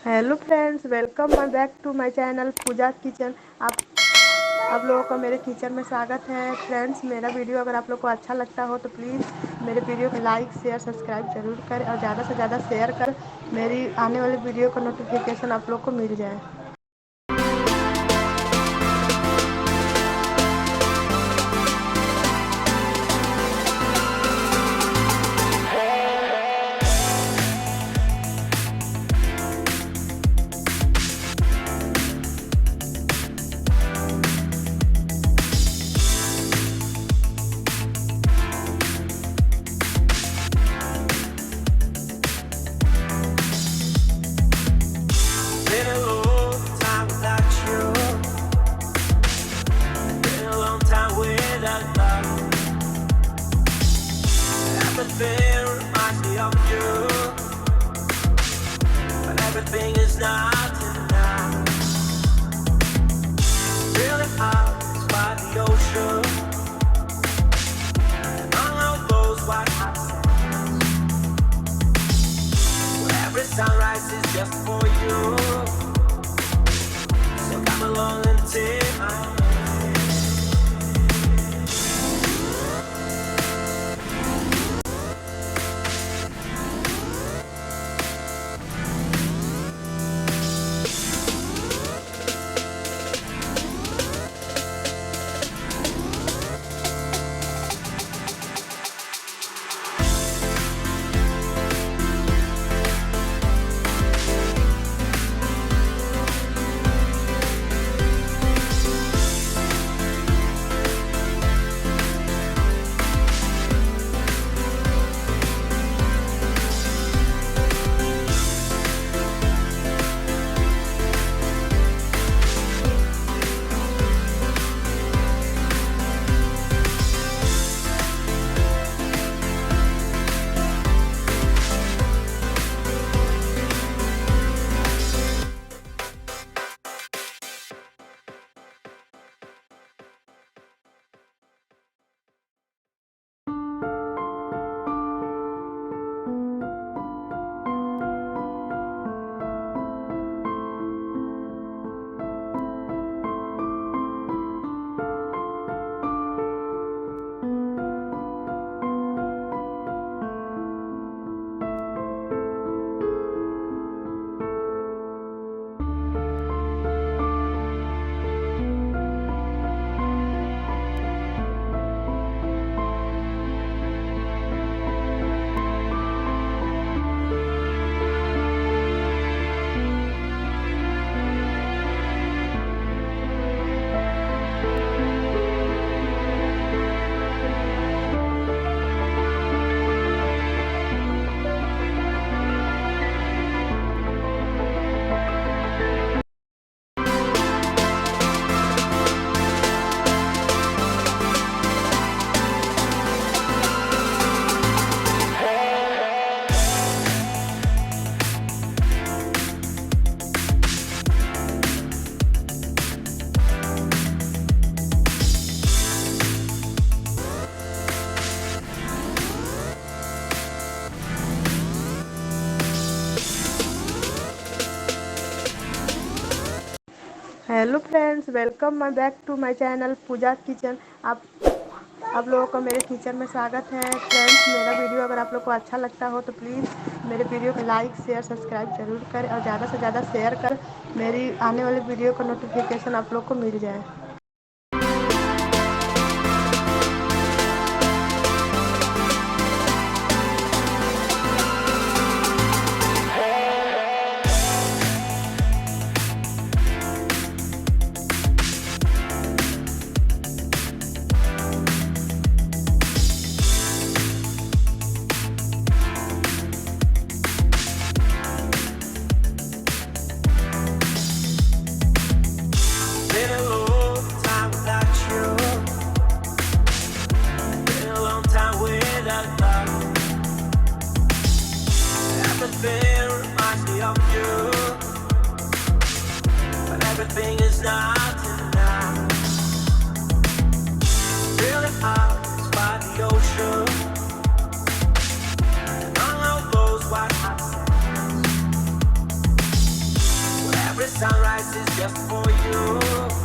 Hello friends, welcome back to my channel Pooja kitchen. आप लोगों का मेरे किचन में स्वागत है। फ्रेंड्स, मेरा वीडियो अगर आप लोग को अच्छा लगता हो तो प्लीज़ मेरे वीडियो को लाइक शेयर सब्सक्राइब ज़रूर करें और ज़्यादा से ज़्यादा शेयर कर मेरी आने वाली वीडियो का नोटिफिकेशन आप लोग को मिल जाए। Been a long time without you. Been a long time without love. Everything reminds me of you, but everything is not enough. Feeling out by the ocean, and all of those white hot sands, where every sunrise is just for you. So come along and take my hand. Hello friends, welcome back to my channel Pooja kitchen. आप लोगों का मेरे kitchen में स्वागत है। Friends, मेरा video अगर आप लोग को अच्छा लगता हो तो प्लीज़ मेरे वीडियो को लाइक शेयर सब्सक्राइब ज़रूर करें और ज़्यादा से ज़्यादा शेयर कर मेरी आने वाली वीडियो का नोटिफिकेशन आप लोग को मिल जाए। Been a long Sunrise is just for you.